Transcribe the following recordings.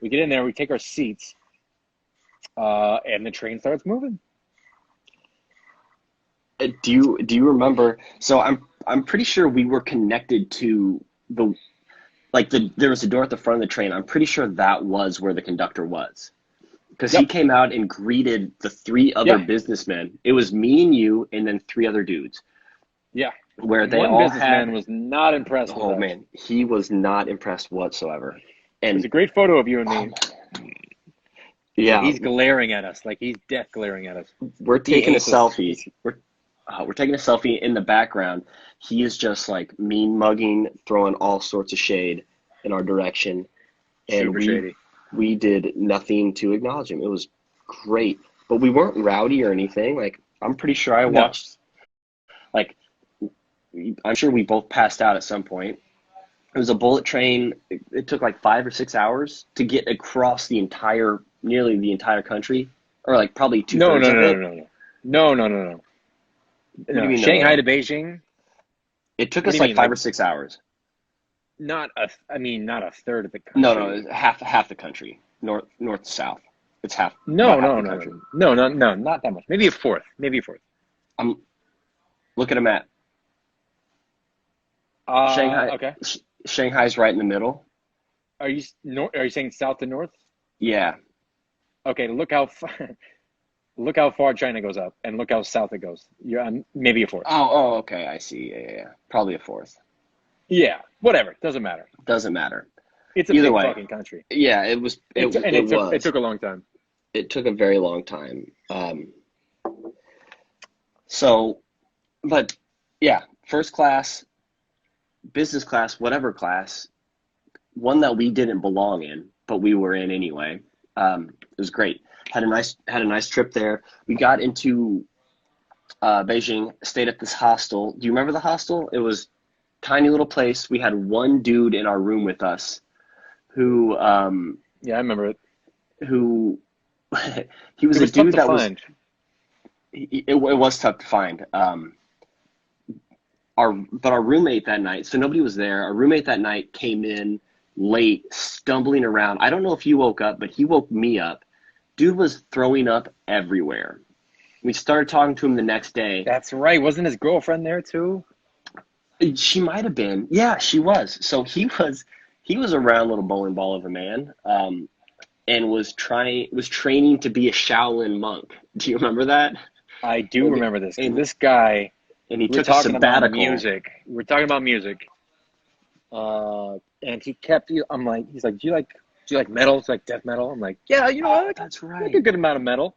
We get in there, we take our seats, and the train starts moving. Do you remember? So I'm pretty sure we were connected to the there was a door at the front of the train. I'm pretty sure that was where the conductor was because he Yep. came out and greeted the three other Yeah. businessmen. It was me and you, and then three other dudes, Yeah. where they One all businessman had. was not impressed with Oh us. man, he was not impressed whatsoever. There's a And great photo of you and oh me. man, And yeah, he's glaring at us like he's death glaring at us. we're He taking a hates us. selfie. We're taking a selfie in the background. He is just like mean mugging, throwing all sorts of shade in our direction, and Super shady. we did nothing to acknowledge him. It was great, but we weren't rowdy or anything. Like I'm pretty sure I No. watched. Like I'm sure we both passed out at some point. It was a bullet train. It took like 5 or 6 hours to get across nearly the entire country, or like probably two No, thirds no, of no, no, it. no, no. No, no, no, no. What do you No. mean, no, no, Shanghai no? to Beijing. It took What do us you like mean? five Like or 6 hours. not a third of the No, no, country. it's half the country, north to south. It's about No, half no, the no, no, country. no, no, no, not that much. Maybe a fourth. Maybe a fourth. I'm look at a map. Shanghai, Okay. Shanghai's right in the middle. Are you saying south to north? Yeah. Okay. Look how far China goes up, and look how south it goes. You're on maybe a fourth. Oh, okay. I see. Yeah, yeah, yeah. Probably a fourth. Yeah. Whatever. Doesn't matter. Doesn't matter. It's a Either big way, fucking country. yeah. It was. It and It it was. took a long time. It took a very long time. So, but yeah, first class, business class, whatever class, one that we didn't belong in, but we were in anyway. It was great. Had a nice trip there. We got into Beijing, stayed at this hostel. Do you remember the hostel? It was tiny little place. We had one dude in our room with us who Yeah, I remember it. who he It was a was tough dude to that was find. it was tough to find. Our roommate that night, so nobody was there. Our roommate that night came in late, stumbling around. I don't know if he woke up, but he woke me up. Dude was throwing up everywhere. We started talking to him the next day. That's right. Wasn't his girlfriend there too? She might have been. Yeah, she was. So he was a round little bowling ball of a man, and was training to be a Shaolin monk. Do you remember that? I do And remember this because and this guy. and he We're took a talking about sabbatical. music. We're talking about music. And he kept. I'm like, he's like, do you like metal? It's like death metal. I'm like, yeah, you know, Oh, that's I like a right. good amount of metal.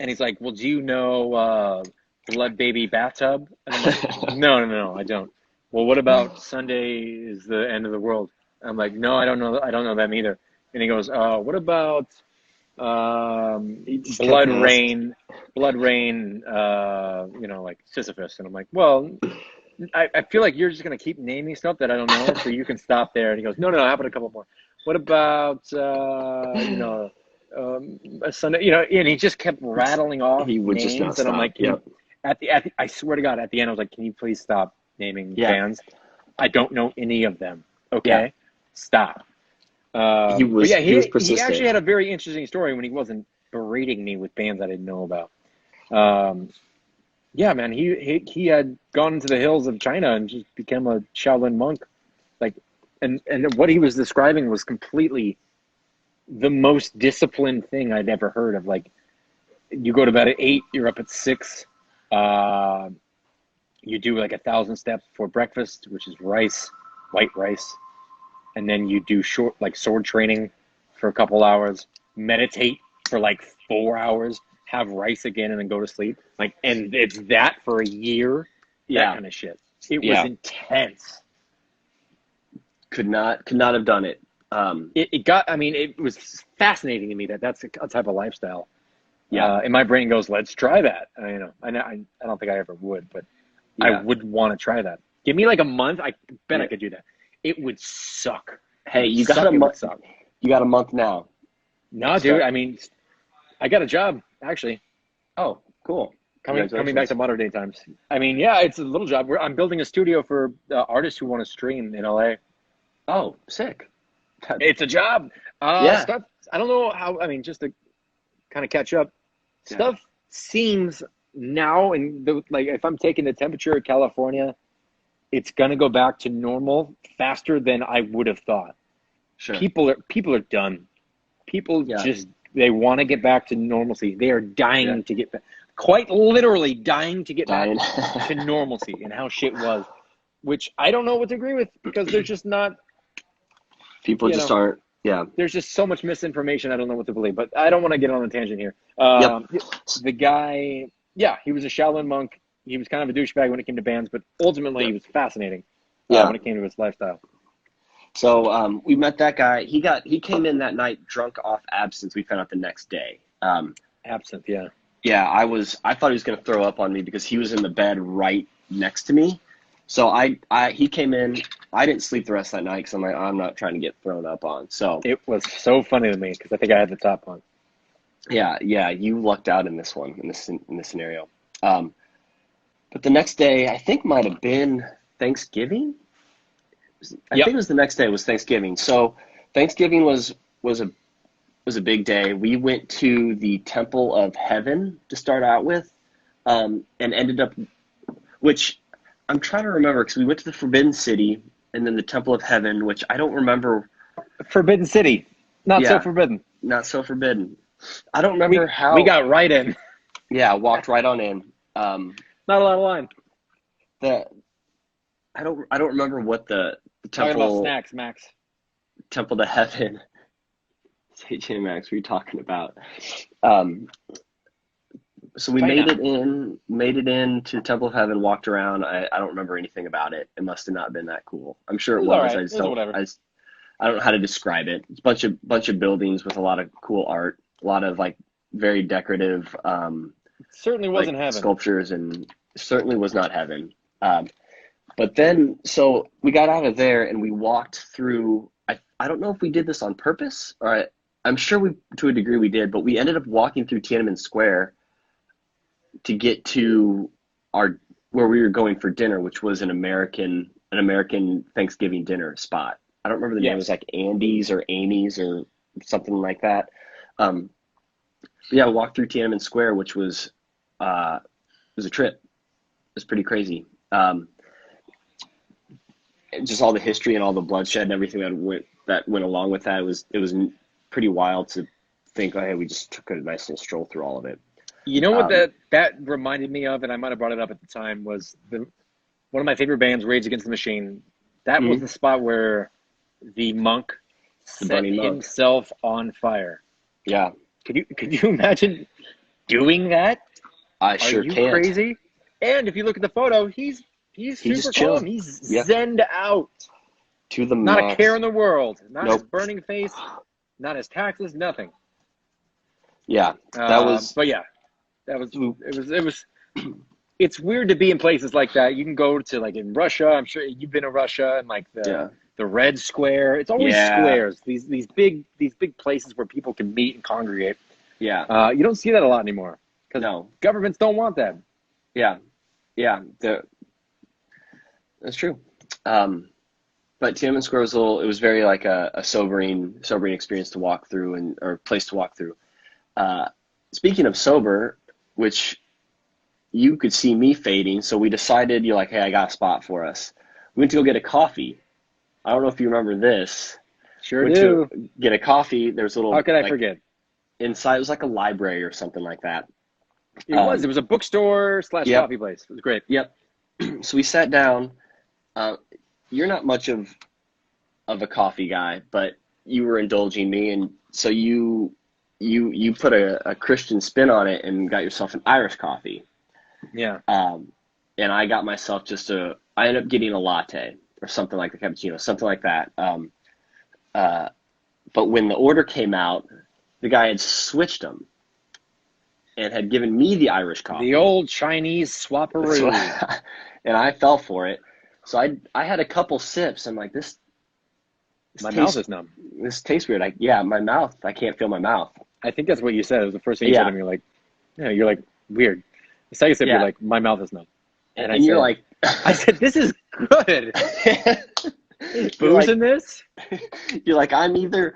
And he's like, well, do you know Blood Baby Bathtub? And I'm like, no, no, no, I don't. Well, what about Sunday is the End of the World? I'm like, no, I don't know them either. And he goes, what about He just kept Blood asking. Rain, Blood Rain, like Sisyphus? And I'm like, well, I feel like you're just gonna keep naming stuff that I don't know, so you can stop there. And he goes, no, no, no, how about a couple more? What about a Sunday? And he just kept rattling off He would just not names, and I'm stop. like, can you? Yep. I swear to God, at the end, I was like, can you please stop naming Yeah. bands? I don't know any of them. Yeah. Okay, stop. He But was yeah, he was he actually persistent. had a very interesting story when he wasn't berating me with bands I didn't know about. Um, yeah, man, he had gone into the hills of China and just became a Shaolin monk. Like, and what he was describing was completely the most disciplined thing I'd ever heard of. Like, you go to bed at 8, you're up at 6. Uh, you do like 1,000 steps before breakfast, which is rice, white rice, and then you do short like sword training for a couple hours, meditate for like 4 hours, have rice again, and then go to sleep. Like, and it's that for a year, that Yeah. kind of shit. It was Yeah. intense. Could not have done it. It got. I mean, it was fascinating to me that that's a type of lifestyle. Yeah. And my brain goes, "Let's try that." I don't think I ever would, but I Yeah. would want to try that. Give me like a month. I bet I Yeah. could do that. It would suck. It Hey, would you got suck. a It would month. suck. You got a month now. No, dude. Start. I mean, I got a job actually. Oh, cool. Coming back to Congratulations. modern day times. I mean, yeah, it's a little job. I'm building a studio for artists who want to stream in LA. Oh, sick. It's a job. Yeah. Stuff. I don't know how. I mean, just to kind of catch up, Yeah. stuff seems now, and like if I'm taking the temperature of California, it's gonna go back to normal faster than I would have thought. Sure. People are done. People Yeah. just they want to get back to normalcy. They are dying Yeah. to get back, quite literally dying to get Dying. back to normalcy and how shit was, which I don't know what to agree with because they're just not. People You just know, aren't. Yeah. there's just so much misinformation. I don't know what to believe, but I don't want to get on a tangent here. Yep. The guy, yeah, he was a Shaolin monk. He was kind of a douchebag when it came to bands, but ultimately he was fascinating Yeah. when it came to his lifestyle. So we met that guy. He came in that night drunk off absinthe. We found out the next day. Absinthe, yeah. Yeah, I thought he was going to throw up on me because he was in the bed right next to me. So he came in. I didn't sleep the rest of that night because I'm like, I'm not trying to get thrown up on. So It was so funny to me because I think I had the top on. yeah, you lucked out in this one, in this scenario. But the next day, I think might have been Thanksgiving. I think it was the next day. It was Thanksgiving. So Thanksgiving was a big day. We went to the Temple of Heaven to start out with, and ended up, which I'm trying to remember because we went to the Forbidden City and then the Temple of Heaven, which I don't remember. Forbidden City, not so Yeah. forbidden. Not so forbidden. I don't remember how. We got right in. Yeah, walked right on in. Not a lot of line. I don't remember what the Talking about temple snacks, Max. Temple to Heaven. CJ Max, what are you talking about? So we China. made it in to Temple of Heaven, walked around. I don't remember anything about it. It must have not been that cool. I'm sure it was. All right. I It was whatever. I don't know how to describe it. It's a bunch of buildings with a lot of cool art, a lot of like very decorative Certainly wasn't like heaven. sculptures, and certainly was not heaven. But then, so we got out of there and we walked through. I don't know if we did this on purpose, or I'm sure to a degree we did, but we ended up walking through Tiananmen Square to get to where we were going for dinner, which was an American Thanksgiving dinner spot. I don't remember the name. It was like Andy's or Amy's or something like that. But yeah, we walked through Tiananmen Square, which was a trip. It was pretty crazy. Just all the history and all the bloodshed and everything that went along with that. It was pretty wild to think, oh, hey, we just took a nice little stroll through all of it. You know what that reminded me of, and I might have brought it up at the time, was one of my favorite bands, Rage Against the Machine. That was the spot where the monk set himself on fire. Yeah. Could you imagine doing that? I sure Are you can't. crazy? And if you look at the photo, he's super calm. He's zenned out. To the Not max. a care in the world. Not his burning face. Not his taxes. Nothing. Yeah, that was. But yeah, it was. It's weird to be in places like that. You can go to like in Russia. I'm sure you've been to Russia and like the Red Square. It's always squares. These big places where people can meet and congregate. Yeah. You don't see that a lot anymore because governments don't want that. Yeah. That's true. But Tiananmen Square was it was very like a sobering experience to walk through or place to walk through. Speaking of sober, which you could see me fading, so we decided, you're like, hey, I got a spot for us. We went to go get a coffee. I don't know if you remember this. Sure do. To get a coffee. There's a little. How could I forget? Inside, it was like a library or something like that. It was. It was a bookstore / coffee place. It was great. Yep. So we sat down. You're not much of a coffee guy, but you were indulging me, and so you put a Christian spin on it and got yourself an Irish coffee. Yeah. And I got myself I ended up getting a latte or something like the cappuccino, something like that. But when the order came out, the guy had switched them and had given me the Irish coffee. The old Chinese swapperoo. And I fell for it. So I had a couple sips. I'm like, this mouth is numb. This tastes weird. My mouth. I can't feel my mouth. I think that's what you said. It was the first thing you said to me. You're like, weird. The second step, you're like, my mouth is numb. And you're like, I said, this is good. Is You're booze like, in this? you're like, I'm either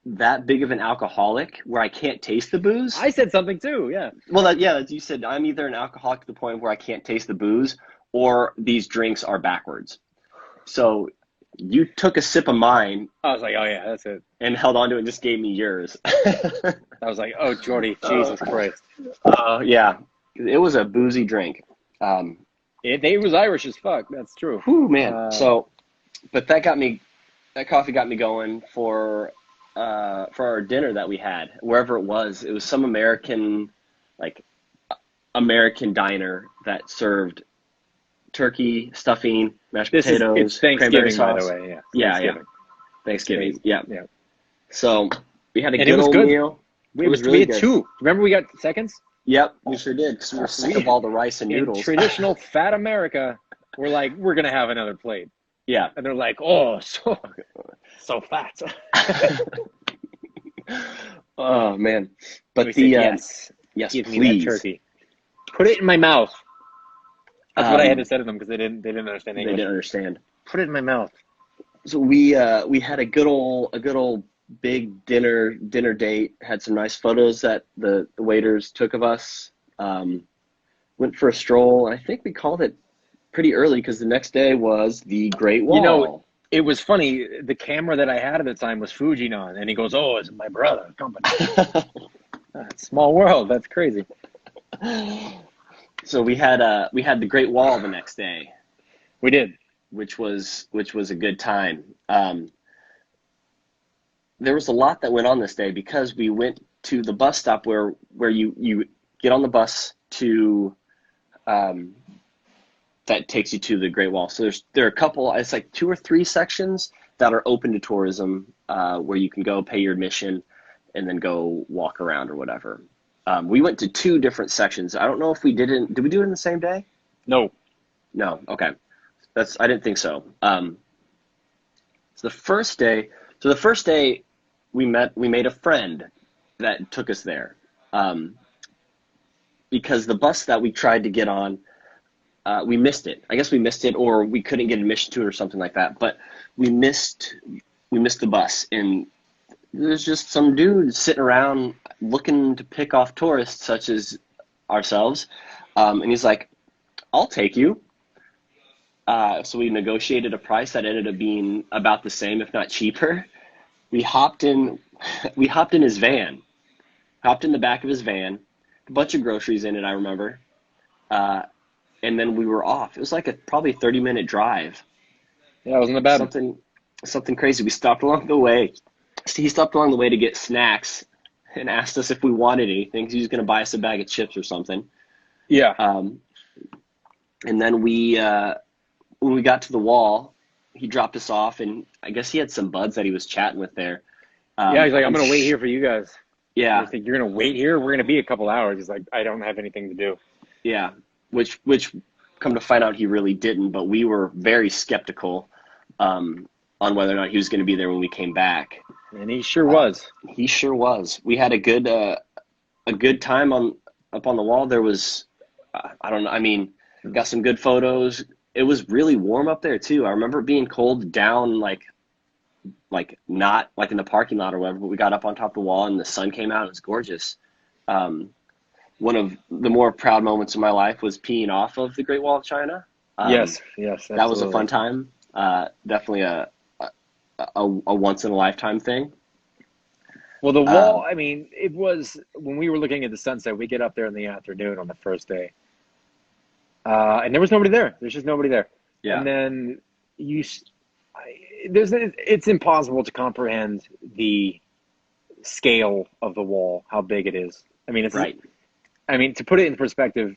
that big of an alcoholic where I can't taste the booze. I said something too. Yeah. Well, yeah, you said I'm either an alcoholic to the point where I can't taste the booze, or these drinks are backwards. So you took a sip of mine I was like, oh yeah, that's it. and held on to it and just gave me yours. I was like, oh Jordy, Jesus Christ. Yeah, it was a boozy drink. Um, It was Irish as fuck. That's true. whew, man. Uh, So, but that coffee got me going for our dinner that we had, wherever it was. It was some like American diner that served turkey, stuffing, mashed it's potatoes, cranberry Thanksgiving, by the sauce. way. Yeah, Yeah, yeah. Thanksgiving. Thanksgiving. Today's- Yeah. yeah. So we had a And it good was old good. meal. It was We really had good. two. Remember we got seconds? Yep, we sure did, because we were sick of all the rice and In noodles. traditional fat America, we're like, we're gonna have another plate. Yeah. And they're like, oh, so fat. Oh man. But We the said, yes, yes, give me please. that turkey. Put it in my mouth. That's what I had to Um, say to them because they didn't understand they English. didn't understand. Put it in my mouth. So we had a good old big dinner date. Had some nice photos that the waiters took of us. Went for a stroll, and I think we called it pretty early because the next day was the Great Wall. You know, it was funny. The camera that I had at the time was Fujinon, and he goes, "Oh, it's my brother company." Small world. That's crazy. So we had the Great Wall the next day, We did. which was a good time. There was a lot that went on this day because we went to the bus stop where you get on the bus to that takes you to the Great Wall. So there are a couple. It's like 2 or 3 sections that are open to tourism, where you can go pay your admission and then go walk around or whatever. We went to 2 different sections. I don't know if did we do it in the same day? No. No. Okay. I didn't think so. So the first day we made a friend that took us there. Because the bus that we tried to get on, we missed it. I guess we missed it, or we couldn't get admission to it or something like that. But we missed the bus, and there's just some dude sitting around looking to pick off tourists such as ourselves. And he's like, I'll take you. So we negotiated a price that ended up being about the same, if not cheaper. We hopped in his van, hopped in the back of his van, a bunch of groceries in it, I remember. And then we were off. It was like probably 30-minute drive. Yeah, it wasn't that bad. Something crazy. We stopped along the way. He stopped along the way to get snacks and asked us if we wanted anything. He was going to buy us a bag of chips or something. Yeah. And then when we got to the wall, he dropped us off, and I guess he had some buds that he was chatting with there. Yeah, he's like, I'm going to wait here for you guys. Yeah. I think you're going to wait here? We're going to be a couple hours. He's like, I don't have anything to do. Yeah. Which come to find out he really didn't, but we were very skeptical on whether or not he was going to be there when we came back. And he sure was. He sure was. We had a good time up on the wall. There was, I don't know, I mean, got some good photos. It was really warm up there too. I remember it being cold down, like not like in the parking lot or whatever, but we got up on top of the wall and the sun came out. It was gorgeous. One of the more proud moments of my life was peeing off of the Great Wall of China. Yes, absolutely. That was a fun time. Definitely a once in a lifetime thing. Well, the wall, I mean, it was, when we were looking at the sunset, we get up there in the afternoon on the first day. And there was nobody there. There's just nobody there. Yeah. And then it's impossible to comprehend the scale of the wall, how big it is. I mean, Right. I mean, to put it in perspective,